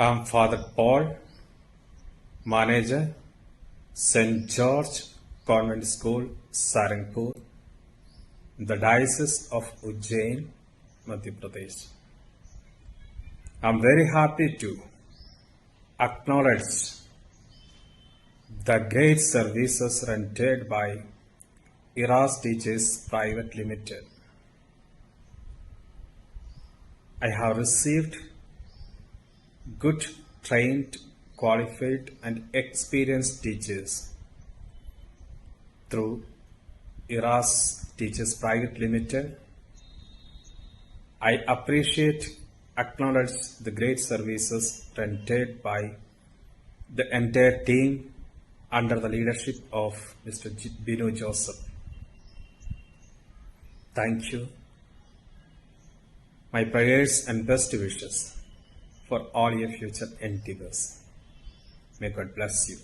I'm Father Paul, manager, St. George Convent School, Sarangpur, the Diocese of Ujjain, Madhya Pradesh. I'm very happy to acknowledge the great services rendered by IRAS Teachers Private Limited. I have received good, trained, qualified, and experienced teachers through IRAS Teachers Private Limited. I appreciate, acknowledge the great services rendered by the entire team under the leadership of Mr. Binu Joseph. Thank you. My prayers and best wishes for all your future endeavors. May God bless you.